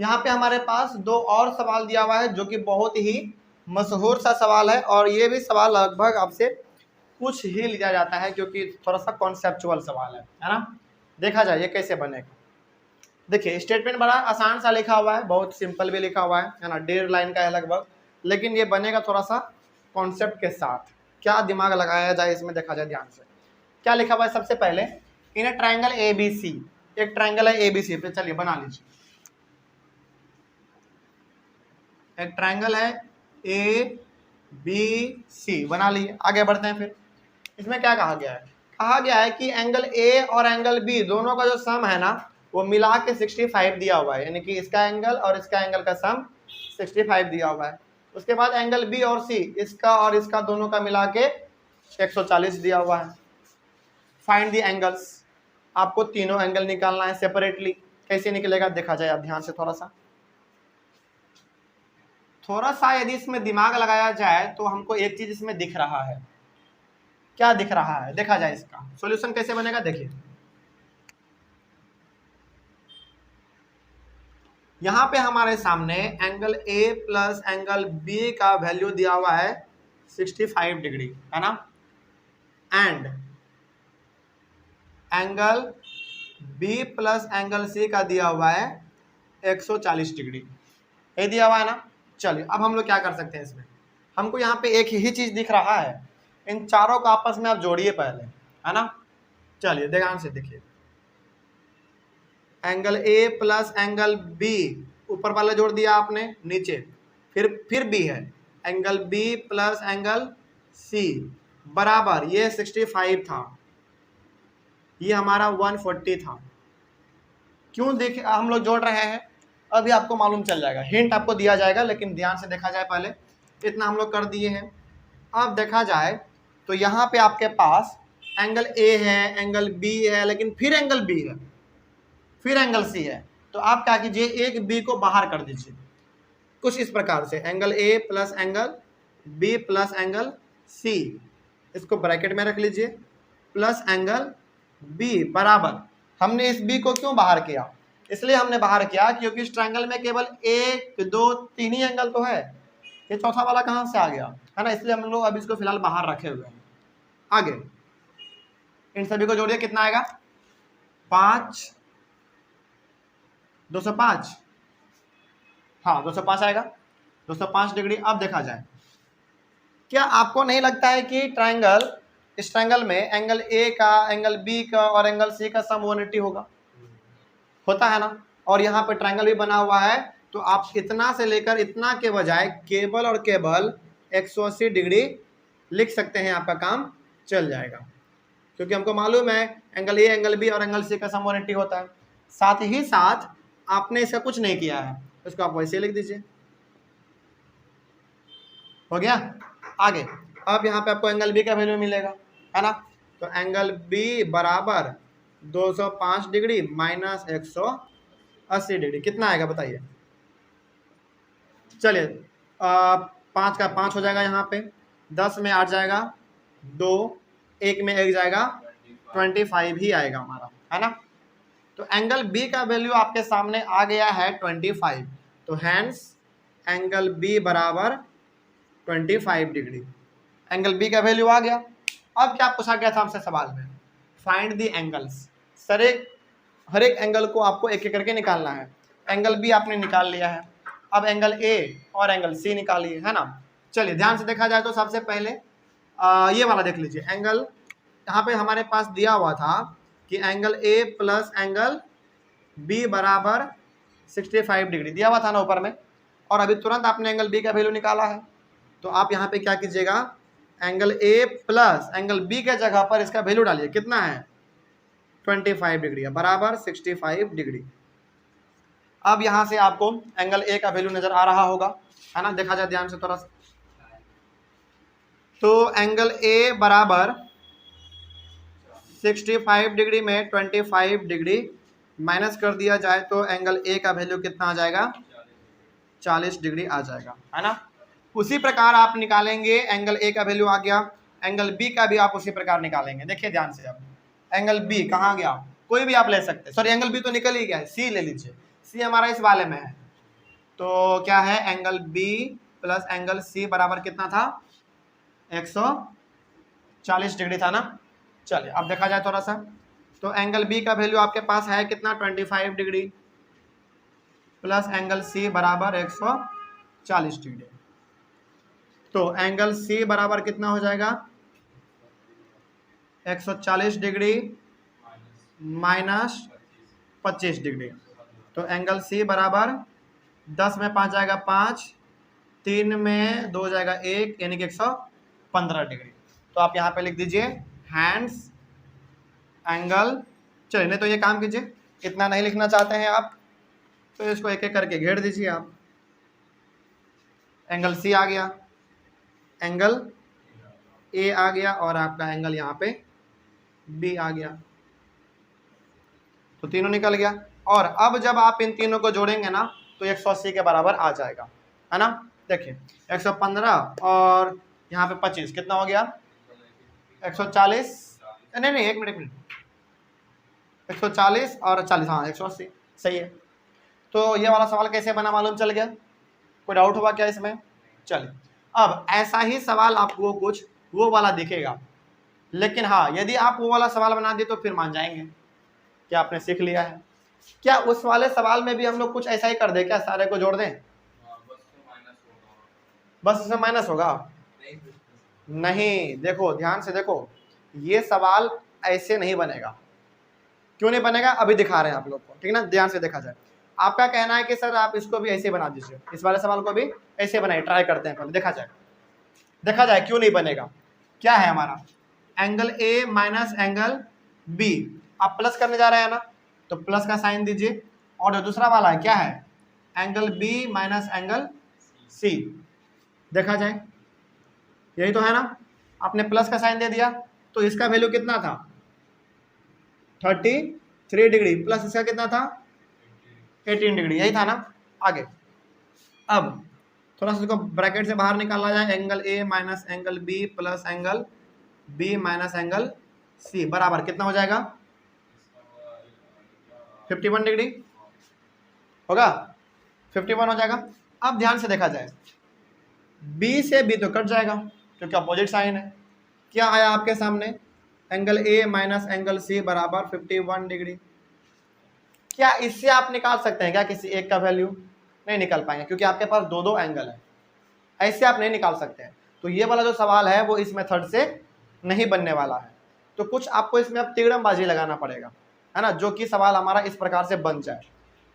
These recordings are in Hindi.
यहाँ पे हमारे पास दो और सवाल दिया हुआ है जो कि बहुत ही मशहूर सा सवाल है, और ये भी सवाल लगभग आपसे कुछ ही लिया जाता है क्योंकि थोड़ा सा कॉन्सेप्चुअल सवाल है ना। देखा जाए ये कैसे बनेगा। देखिए स्टेटमेंट बड़ा आसान सा लिखा हुआ है, बहुत सिंपल भी लिखा हुआ है ना, 1.5 लाइन का है लगभग, लेकिन ये बनेगा थोड़ा सा कॉन्सेप्ट के साथ। क्या दिमाग लगाया जाए इसमें, देखा जाए ध्यान से। क्या लिखा हुआ है सबसे पहले, इन ए ट्राइंगल ए बी सी, एक ट्राइंगल है ए बी सी पे, चलिए बना लीजिए। एक ट्राइंगल है ए बी सी, बना लिए। आगे बढ़ते हैं। फिर इसमें क्या कहा गया है, कहा गया है कि एंगल ए और एंगल बी दोनों का जो सम है ना वो मिला के 65 दिया हुआ है, यानी कि इसका एंगल और इसका एंगल का सम 65 दिया हुआ है। उसके बाद एंगल बी और सी, इसका और इसका दोनों का मिला के 140 दिया हुआ है। फाइंड द एंगल्स, आपको तीनों एंगल निकालना है सेपरेटली। कैसे निकलेगा देखा जाए आप ध्यान से। थोड़ा सा यदि इसमें दिमाग लगाया जाए तो हमको एक चीज इसमें दिख रहा है। क्या दिख रहा है देखा जाए, इसका सॉल्यूशन कैसे बनेगा। देखिए यहाँ पे हमारे सामने angle A plus angle B का वैल्यू दिया हुआ है 65 डिग्री, है ना, and angle B plus angle C का दिया हुआ है 140 डिग्री, ये दिया हुआ है ना। चलिए अब हम लोग क्या कर सकते हैं इसमें, हमको यहाँ पे एक ही चीज दिख रहा है, इन चारों को आपस में आप जोड़िए पहले, है ना। चलिए ध्यान से देखिए, angle A plus angle B ऊपर वाला जोड़ दिया आपने, नीचे फिर बी है, angle B plus angle C बराबर ये 65 था, ये हमारा 140 था। क्यों देख हम लोग जोड़ रहे हैं, अभी आपको मालूम चल जाएगा, हिंट आपको दिया जाएगा, लेकिन ध्यान से देखा जाए। पहले इतना हम लोग कर दिए हैं। अब देखा जाए तो यहाँ पे आपके पास एंगल ए है, एंगल बी है, लेकिन फिर एंगल बी है, फिर एंगल सी है। तो आप क्या कीजिए, एक बी को बाहर कर दीजिए कुछ इस प्रकार से, angle A plus angle B plus angle C, इसको ब्रैकेट में रख लीजिए, प्लस एंगल बी बराबर, हमने इस बी को क्यों बाहर किया, इसलिए हमने बाहर किया क्योंकि इस ट्रायंगल में केवल 1 2 3 ही एंगल तो है, ये चौथा वाला कहाँ से आ गया, है ना, इसलिए हम लोग अभी इसको फिलहाल बाहर रखे हुए हैं। आगे इन सभी को जोड़िए, कितना आएगा 5 205, हाँ 205 आएगा, 205 डिग्री। अब देखा जाए, क्या आपको नहीं लगता है कि ट्रायंगल, इस ट्रायंगल में एंगल ए का, एंगल बी का और एंगल सी का सम 180 होगा, होता है ना। और यहाँ पे ट्रायंगल भी बना हुआ है, तो आप इतना से लेकर इतना के बजाय केवल और केवल 180 डिग्री लिख सकते हैं, आपका काम चल जाएगा, क्योंकि हमको मालूम है एंगल ए, एंगल बी और एंगल सी का सम 180 होता है। साथ ही साथ आपने इसका कुछ नहीं किया है, इसको आप वैसे लिख दीजिए, हो गया। आगे अब यहाँ पे आपको एंगल बी का वैल्यू मिलेगा, है ना, तो एंगल बी बराबर 205 डिग्री माइनस 180 डिग्री, कितना आएगा बताइए। चलिए 5 का 5 हो जाएगा, यहाँ पे 10 में 8 जाएगा, 2 1 में 1 जाएगा, 25 ही आएगा हमारा, है ना। तो एंगल बी का वैल्यू आपके सामने आ गया है 25, तो हैंस एंगल बी बराबर 25 डिग्री, एंगल बी का वैल्यू आ गया। अब क्या पूछा गया था हमसे सवाल में, फाइंड द एंगल्स। सर हर एक एंगल को आपको एक एक करके निकालना है। एंगल बी आपने निकाल लिया है, अब एंगल ए और एंगल सी निकालिए, है ना। चलिए ध्यान से देखा जाए तो सबसे पहले ये वाला देख लीजिए, एंगल यहाँ पे हमारे पास दिया हुआ था कि angle A plus angle B बराबर 65 डिग्री दिया हुआ था ना ऊपर में, और अभी तुरंत आपने एंगल बी का वैल्यू निकाला है। तो आप यहाँ पे क्या कीजिएगा, angle A plus angle B के जगह पर इसका वैल्यू डालिए, कितना है 25 डिग्री है, बराबर 65 डिग्री। अब यहाँ से आपको एंगल ए का वैल्यू नजर आ रहा होगा, है ना, देखा जाए ध्यान से थोड़ा सा। तो एंगल ए बराबर 65 डिग्री में 25 डिग्री माइनस कर दिया जाए तो एंगल ए का वैल्यू कितना आ जाएगा, 40 डिग्री आ जाएगा, है ना। उसी प्रकार आप निकालेंगे, एंगल ए का वैल्यू आ गया, एंगल बी का भी आप उसी प्रकार निकालेंगे। देखिए ध्यान से, अब एंगल बी कहाँ गया, कोई भी आप ले सकते हैं, सॉरी एंगल बी तो निकल ही गया है, सी ले लीजिए, सी हमारा इस वाले में है, तो क्या है, angle B plus angle C बराबर कितना था, 140 डिग्री था ना। चलिए अब देखा जाए थोड़ा सा, तो एंगल बी का वैल्यू आपके पास है कितना, 25 डिग्री प्लस एंगल सी बराबर 140 डिग्री। तो एंगल सी बराबर कितना हो जाएगा, 140 डिग्री माइनस 25 डिग्री। तो एंगल सी बराबर 10 में 5 जाएगा 5, 3 में 2 जाएगा 1, यानी कि 115 डिग्री। तो आप यहाँ पे लिख दीजिए हैंड्स एंगल। चलिए नहीं तो ये काम कीजिए, इतना नहीं लिखना चाहते हैं आप तो इसको एक एक करके घेर दीजिए आप। एंगल सी आ गया, एंगल ए आ गया और आपका एंगल यहाँ पे बी आ गया, तो तीनों निकल गया। और अब जब आप इन तीनों को जोड़ेंगे ना तो 180 के बराबर आ जाएगा, है ना। देखिए 115 और यहाँ पे 25 कितना हो गया, 140, नहीं एक मिनट 140 और 40, हाँ 180 सही है। तो ये वाला सवाल कैसे बना मालूम चल गया, कोई डाउट हुआ क्या इसमें। चलिए अब ऐसा ही सवाल आपको कुछ वो वाला दिखेगा, लेकिन हाँ यदि आप वो वाला सवाल बना दिए तो फिर मान जाएंगे कि आपने सीख लिया है। क्या उस वाले सवाल में भी हम लोग कुछ ऐसा ही कर दें क्या, सारे को जोड़ दें, बस इसमें माइनस होगा, नहीं। देखो ध्यान से देखो, ये सवाल ऐसे नहीं बनेगा। क्यों नहीं बनेगा, अभी दिखा रहे हैं आप लोग को, ठीक ना। ध्यान से देखा जाए, आपका कहना है कि सर आप इसको भी ऐसे बना दीजिए, इस वाले सवाल को भी ऐसे बनाइए, ट्राई करते हैं पहले, देखा जाए क्यों नहीं बनेगा। क्या है हमारा, angle A minus angle B, आप प्लस करने जा रहे हैं ना, तो प्लस का साइन दीजिए। और जो दूसरा वाला है क्या है, angle B minus angle C, देखा जाए यही तो है ना। आपने प्लस का साइन दे दिया तो इसका वैल्यू कितना था, 33 डिग्री प्लस इसका कितना था, 18 डिग्री, यही था ना। आगे अब थोड़ा सा इसको ब्रैकेट से बाहर निकाला जाए, angle A minus angle B plus angle B minus angle C बराबर कितना हो जाएगा, 51 डिग्री होगा, 51 हो जाएगा। अब ध्यान से देखा जाए, बी से बी तो कट जाएगा क्योंकि अपोजिट साइन है। क्या आया आपके सामने, angle A minus angle C बराबर 51 डिग्री। क्या इससे आप निकाल सकते हैं क्या किसी एक का वैल्यू, नहीं निकाल पाएंगे क्योंकि आपके पास दो दो एंगल है, ऐसे आप नहीं निकाल सकते हैं। तो ये वाला जो सवाल है वो इस मेथड से नहीं बनने वाला है, तो कुछ आपको इसमें अब तिगड़मबाजी लगाना पड़ेगा, है ना, जो कि सवाल हमारा इस प्रकार से बन जाए।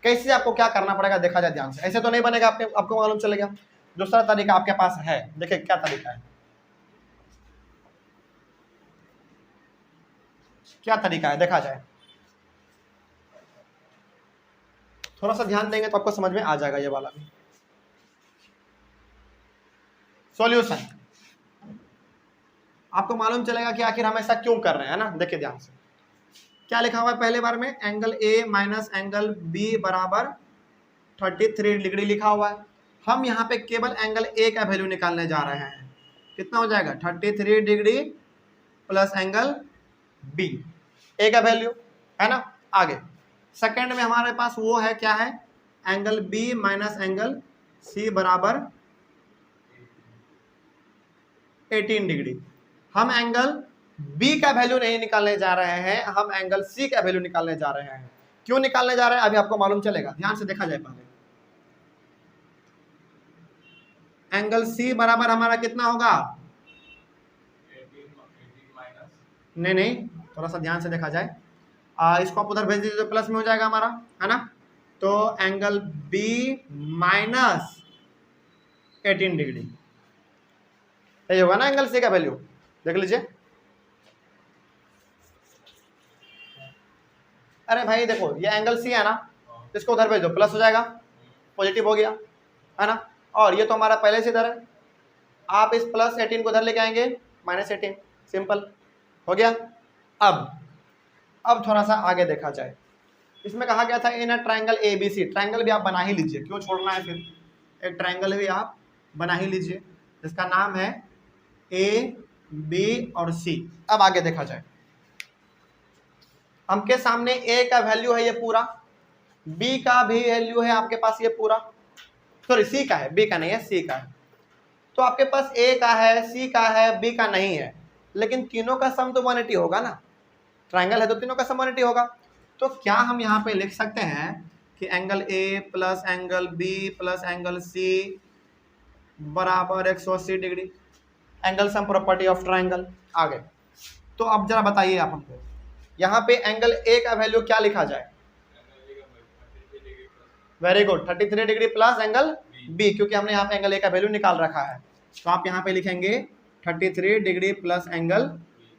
कैसे आपको क्या करना पड़ेगा देखा जाए ध्यान से, ऐसे तो नहीं बनेगा, आपको मालूम चलेगा। दूसरा तरीका आपके पास है, देखिए क्या तरीका है, क्या तरीका है देखा जाए। थोड़ा सा ध्यान देंगे तो आपको समझ में आ जाएगा ये वाला भी। सॉल्यूशन आपको मालूम चलेगा कि आखिर हम ऐसा क्यों कर रहे हैं, ना। देखिए ध्यान से, क्या लिखा हुआ है पहले बार में, angle A minus angle B बराबर 33 डिग्री लिखा हुआ है। हम यहाँ पे केवल एंगल ए का वैल्यू निकालने जा रहे हैं, कितना हो जाएगा, 33 डिग्री प्लस एंगल बी, ए का वैल्यू, है ना। आगे सेकंड में हमारे पास वो है, क्या है, angle B minus angle C बराबर 18 डिग्री। हम एंगल बी का वैल्यू नहीं निकालने जा रहे हैं, हम एंगल सी का वैल्यू निकालने जा रहे हैं। क्यों निकालने जा रहे हैं अभी आपको मालूम चलेगा, ध्यान से देखा जाए पहले। एंगल सी बराबर हमारा कितना होगा, 18 नहीं थोड़ा सा ध्यान से देखा जाए, इसको आप उधर भेज दीजिए तो प्लस में हो जाएगा हमारा, है ना। तो एंगल बी माइनस 18 डिग्री, यही होगा ना एंगल सी का वैल्यू, देख लीजिए। अरे भाई देखो ये एंगल सी है ना, इसको उधर भेज दो प्लस हो जाएगा, पॉजिटिव हो गया, है ना। और ये तो हमारा पहले से इधर है, आप इस प्लस 18 को उधर लेके आएंगे माइनस 18, सिंपल हो गया। अब थोड़ा सा आगे देखा जाए, इसमें कहा गया था in a triangle A B C, triangle भी आप बना ही लीजिए, क्यों छोड़ना है फिर, एक ट्रायंगल भी आप बना ही लीजिए जिसका नाम है ए बी और सी। अब आगे देखा जाए, हमके सामने ए का वैल्यू है ये पूरा, बी का भी वैल्यू है आपके पास ये पूरा, सॉरी सी का है, बी का नहीं है, सी का है। तो आपके पास ए का है, सी का है, बी का नहीं है, लेकिन तीनों का सम तो 180 होगा ना, ट्राइंगल है तो तीनों का सम 180 होगा। तो क्या हम यहाँ पे लिख सकते हैं कि angle A plus angle B plus angle C बराबर 180 डिग्री, angle sum property of triangle आ गए। तो अब जरा बताइए आप हमको, यहाँ पे एंगल ए का वैल्यू क्या लिखा जाए? Very good, 33 degree plus angle B, क्योंकि हमने यहाँ पे एंगल ए का वैल्यू निकाल रखा है। तो आप यहाँ पे लिखेंगे 33 degree plus angle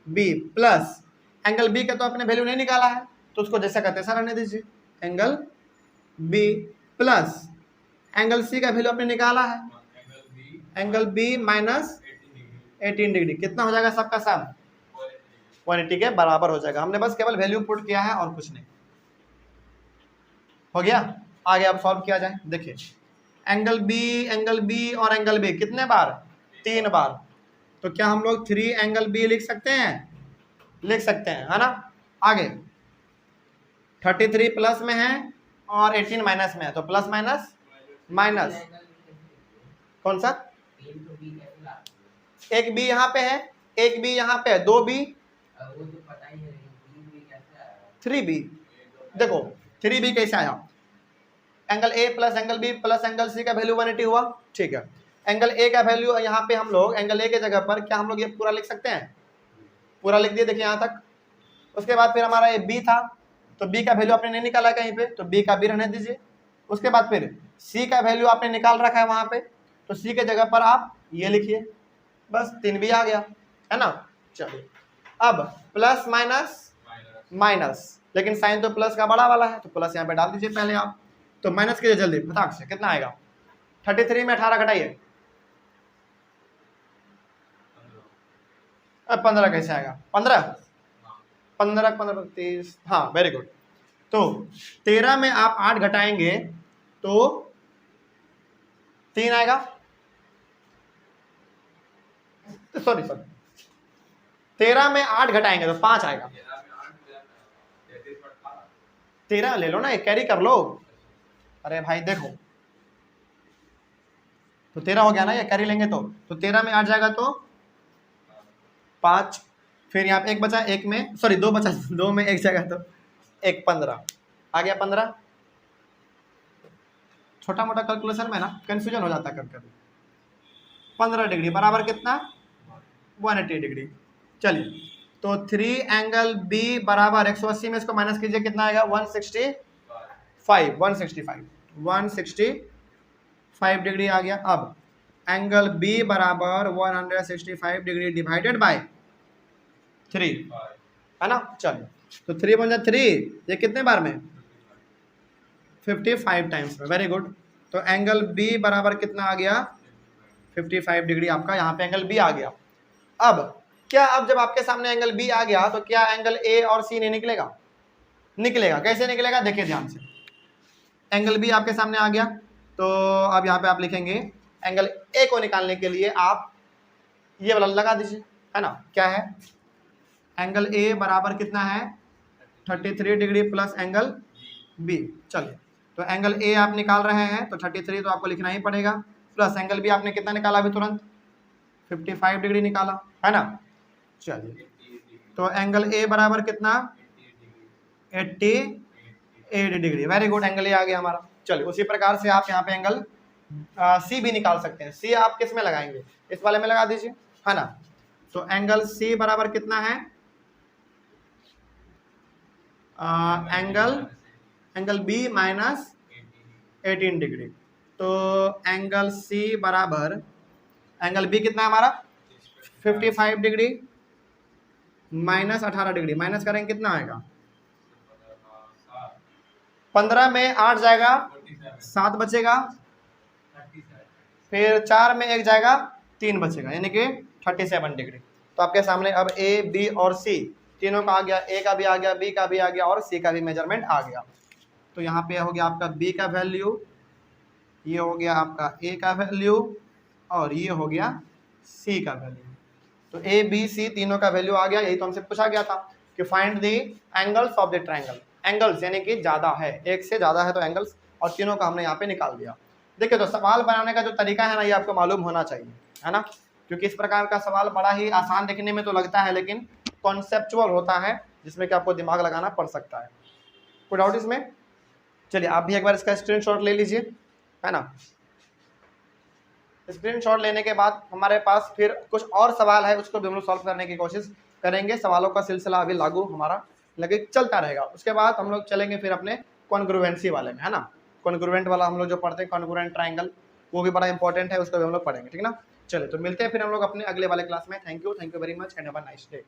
B plus angle B का तो आपने वैल्यू नहीं निकाला है, तो उसको जैसा कहते हैं सर रहने दीजिए, angle B plus angle C का वैल्यू आपने निकाला है, एंगल बी माइनस 18 डिग्री। कितना हो जाएगा सबका सम? 180 के बराबर हो जाएगा। हमने बस केवल वैल्यू पुट किया है और कुछ नहीं। हो गया, आगे अब सॉल्व किया जाए। देखिए एंगल बी और एंगल बी कितने बार? 3 बार। तो क्या हम लोग 3 एंगल बी लिख सकते हैं? लिख सकते हैं, है ना। आगे 33 प्लस में है और 18 माइनस में है, तो प्लस माइनस माइनस कौन सा? एक बी यहाँ पे है, एक बी यहाँ पे है, 2 बी 3 बी। देखो 3 बी कैसे आया? Angle A plus angle B plus angle C का वैल्यू 180 हुआ, ठीक है। एंगल ए का वैल्यू यहाँ पे हम लोग एंगल ए के जगह पर क्या हम लोग ये पूरा लिख सकते हैं? पूरा लिख दिए, देखिए यहाँ तक। उसके बाद फिर हमारा ये बी था, तो बी का वैल्यू आपने नहीं निकाला कहीं पे, तो बी का बी रहने दीजिए। उसके बाद फिर सी का वैल्यू आपने निकाल रखा है वहाँ पे, तो सी के जगह पर आप ये लिखिए, बस 3 बी आ गया, है ना। चलिए अब प्लस माइनस माइनस, लेकिन साइन तो प्लस का बड़ा वाला है, तो प्लस यहाँ पे डाल दीजिए पहले आप। तो माइनस कीजिए जल्दी फटाक से, कितना आएगा? 33 में 18 घटाइए, अब 15 कैसे आएगा? 15 15 15 30, हाँ वेरी गुड। तो 13 में आप 8 घटाएंगे तो 3 आएगा, सॉरी 13 में 8 घटाएंगे तो 5 आएगा। 13 ले लो ना, एक कैरी कर लो। अरे भाई देखो, तो 13 हो गया ना, ये कैरी लेंगे तो 13 में 8 जाएगा तो 5, फिर यहाँ पे 1 बचा, 1 में सॉरी 2 बचा, 2 में 1 जाएगा तो 1 15 आ गया। 15 छोटा मोटा कैलकुलेशन में ना कंफ्यूजन हो जाता है कभी कभी। 15 डिग्री बराबर कितना? 180 डिग्री। चलिए तो 3 एंगल बी बराबर 180 में इसको माइनस कीजिए, कितना आएगा? 165 डिग्री आ गया। अब एंगल बी बराबर 165 डिग्री डिवाइडेड बाय 3, है ना। चलिए तो 3 बन जाए 3, ये कितने बार में? 55 टाइम्स में। Very good. तो एंगल बी बराबर कितना आ गया? 55 डिग्री आपका यहाँ पे एंगल बी आ गया। अब क्या, अब जब आपके सामने एंगल बी आ गया तो क्या एंगल ए और सी नहीं निकलेगा? निकलेगा। कैसे निकलेगा? देखिए ध्यान से, एंगल बी आपके सामने आ गया, तो अब यहाँ पे आप लिखेंगे एंगल ए को निकालने के लिए आप ये वाला लगा दीजिए, है ना। क्या है? एंगल ए बराबर कितना है? 33 डिग्री प्लस एंगल बी। चलिए तो एंगल ए आप निकाल रहे हैं तो 33 तो आपको लिखना ही पड़ेगा, प्लस एंगल बी आपने कितना निकाला अभी तुरंत? 55 डिग्री निकाला, है ना। चलिए तो एंगल ए बराबर कितना? 88 डिग्री। वेरी गुड, एंगल ए आ गया हमारा। चलिए उसी प्रकार से आप यहाँ पे एंगल सी भी निकाल सकते हैं। सी आप किस में लगाएंगे? इस वाले में लगा दीजिए, है ना। तो एंगल सी बराबर कितना है? Angle B minus 18 degree. तो एंगल सी बराबर, एंगल बी कितना है हमारा? 55 डिग्री माइनस 18 डिग्री, माइनस करेंगे कितना आएगा? 15 में 8 जाएगा, 7 बचेगा, फिर 4 में 1 जाएगा, 3 बचेगा, यानी कि 37 डिग्री। तो आपके सामने अब ए बी और सी तीनों का आ गया, ए का भी आ गया, बी का भी आ गया और सी का भी मेजरमेंट आ गया। तो यहाँ पे हो गया आपका बी का वैल्यू, ये हो गया आपका ए का वैल्यू और ये हो गया सी का वैल्यू। तो ए बी सी तीनों का वैल्यू आ गया। यही तो हमसे पूछा गया था कि find the angles of the triangle. Angles यानी कि ज़्यादा है, एक से ज़्यादा है तो एंगल्स, और तीनों का हमने यहाँ पे निकाल दिया। देखिए तो सवाल बनाने का जो तरीका है ना ये आपको मालूम होना चाहिए, है ना, क्योंकि इस प्रकार का सवाल बड़ा ही आसान दिखने में तो लगता है लेकिन कॉन्सेप्चुअल होता है, जिसमें कि आपको दिमाग लगाना पड़ सकता है। कोई डाउट इसमें? चलिए आप भी एक बार इसका स्क्रीनशॉट ले लीजिए, है ना। स्क्रीनशॉट लेने के बाद हमारे पास फिर कुछ और सवाल है, उसको भी हम लोग सॉल्व करने की कोशिश करेंगे। सवालों का सिलसिला अभी लागू हमारा लगे चलता रहेगा। उसके बाद हम लोग चलेंगे फिर अपने कॉन्ग्रुएंसी वाले में, है ना। कॉन्ग्रुएंट वाला हम लोग जो पढ़ते हैं कॉन्ग्रुएंट ट्राइंगल, वो भी बड़ा इंपॉर्टेंट है, उसको भी हम लोग पढ़ेंगे, ठीक है ना। चलिए तो मिलते हैं फिर हम लोग अपने अगले वाले क्लास में। Thank you very much and have a nice day.